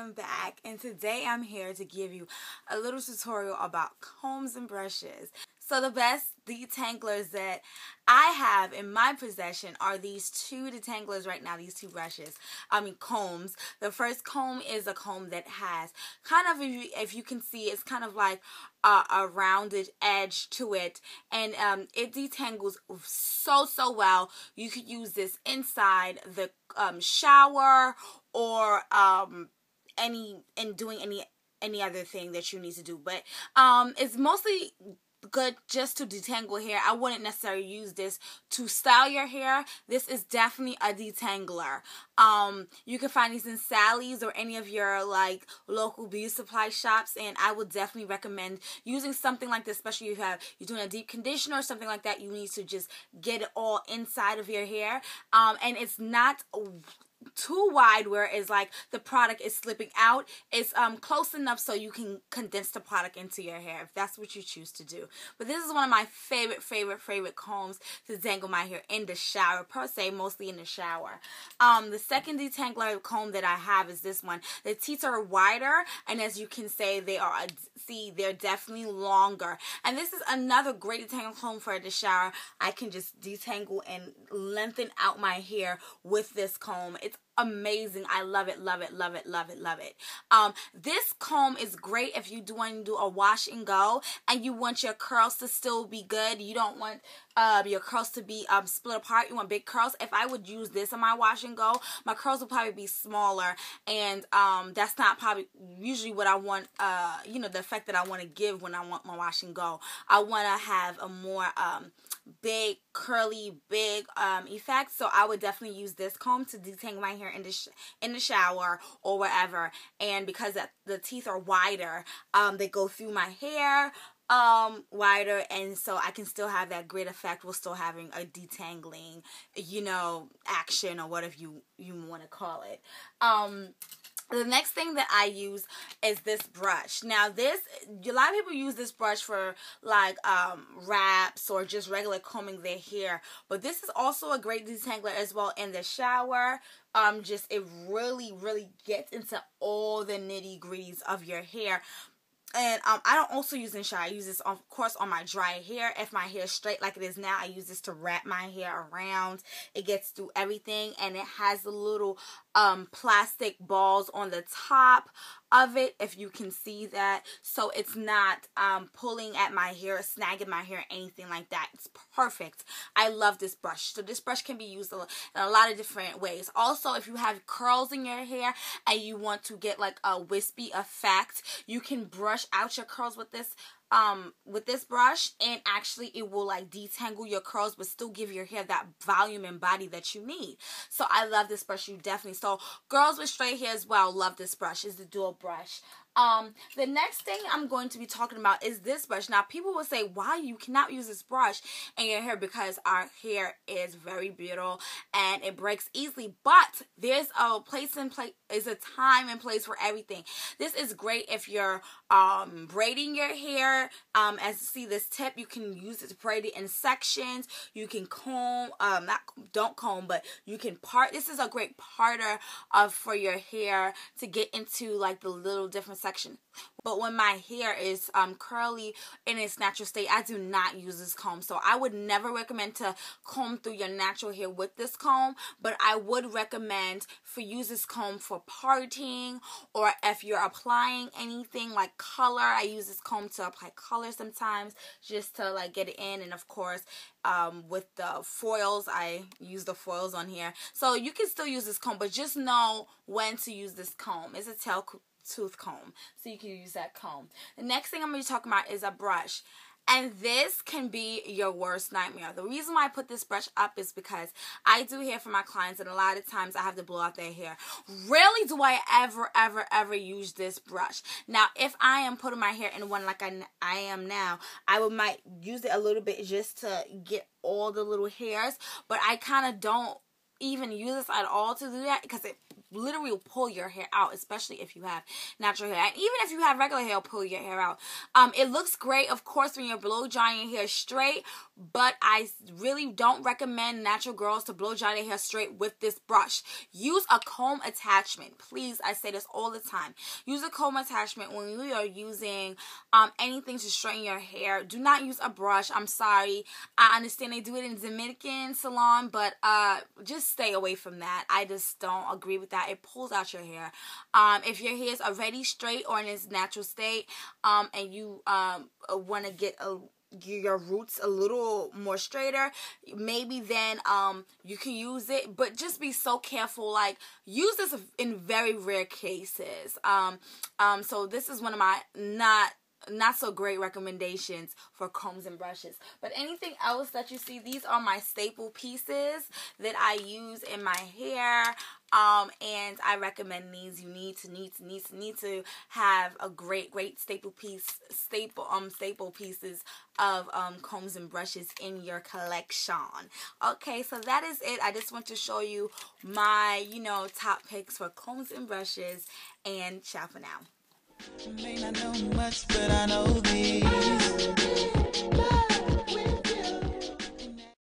am back, and today I'm here to give you a little tutorial about combs and brushes. So the best detanglers that I have in my possession are these two detanglers right now, these two combs. The first comb is a comb that has kind of, if you can see, it's kind of like a rounded edge to it, and it detangles so well. You could use this inside the shower or doing any other thing that you need to do, but it's mostly good just to detangle hair. I wouldn't necessarily use this to style your hair. This is definitely a detangler. You can find these in Sally's or any of your like local beauty supply shops, and I would definitely recommend using something like this, especially if you're doing a deep conditioner or something like that. You need to just get it all inside of your hair, and it's not too wide where it's like the product is slipping out. It's close enough so you can condense the product into your hair if that's what you choose to do. But this is one of my favorite combs to detangle my hair in the shower, per se, mostly in the shower. The second detangler comb that I have is this one. The teeth are wider, and as you can say, they're definitely longer. And this is another great detangle comb for the shower. I can just detangle and lengthen out my hair with this comb. It's amazing. I love it. This comb is great if you want to do a wash and go and you want your curls to still be good. You don't want your curls to be split apart. You want big curls. If I would use this on my wash and go, my curls would probably be smaller, and that's not probably usually what I want, the effect that I want to give when I want my wash and go. I want to have a more big, curly, big effect, so I would definitely use this comb to detangle my hair in the shower or wherever. And because the teeth are wider, they go through my hair wider, and so I can still have that great effect while still having a detangling, action, or whatever you want to call it. The next thing that I use is this brush. Now a lot of people use this brush for like wraps or just regular combing their hair, but this is also a great detangler as well in the shower. It really gets into all the nitty-gritties of your hair. And I don't also use it in shower. I use this, of course, on my dry hair. If my hair is straight like it is now, I use this to wrap my hair around. It gets through everything, and it has the little plastic balls on the top of it, if you can see that, so it's not pulling at my hair, snagging my hair, anything like that. It's perfect. I love this brush. So this brush can be used in a lot of different ways. Also, if you have curls in your hair and you want to get like a wispy effect, you can brush out your curls with this brush, and actually it will like detangle your curls but still give your hair that volume and body that you need. So I love this brush. So girls with straight hair as well love this brush. It's the dual brush. The next thing I'm going to be talking about is this brush. Now, people will say, why you cannot use this brush in your hair? Because our hair is very brittle and it breaks easily, but there's a time and place for everything. This is great if you're braiding your hair. As you see this tip, you can use it to braid it in sections. You can comb, don't comb, but you can part. This is a great parter for your hair to get into like the little different section. But when my hair is curly in its natural state, I do not use this comb. So I would never recommend to comb through your natural hair with this comb, but I would recommend use this comb for parting, or if you're applying anything like color. I use this comb to apply color sometimes, just to like get it in. And of course, with the foils, I use the foils on here. So you can still use this comb, but just know when to use this comb. It's a tooth comb, so you can use that comb. The next thing I'm going to be talking about is a brush, and this can be your worst nightmare. The reason why I put this brush up is because I do hair for my clients, and a lot of times I have to blow out their hair. Rarely do I ever use this brush. Now, if I am putting my hair in one like I am now, I might use it a little bit just to get all the little hairs, but I kind of don't even use this at all to do that, because it literally will pull your hair out, especially if you have natural hair. And even if you have regular hair, it'll pull your hair out. It looks great, of course, when you're blow drying your hair straight, but I really don't recommend natural girls to blow dry their hair straight with this brush. Use a comb attachment. Please, I say this all the time. Use a comb attachment when you are using anything to straighten your hair. Do not use a brush. I'm sorry. I understand they do it in Dominican salon, but just stay away from that. I just don't agree with that. It pulls out your hair. If your hair is already straight or in its natural state, and you want to get your roots a little more straighter, maybe then you can use it, but just be so careful. Like, use this in very rare cases. So this is one of my not so great recommendations for combs and brushes. But anything else that you see, these are my staple pieces that I use in my hair. And I recommend these. You need to have a great staple pieces of combs and brushes in your collection. Okay, so that is it. I just want to show you my, top picks for combs and brushes, and ciao for now. You may not know much, but I know this.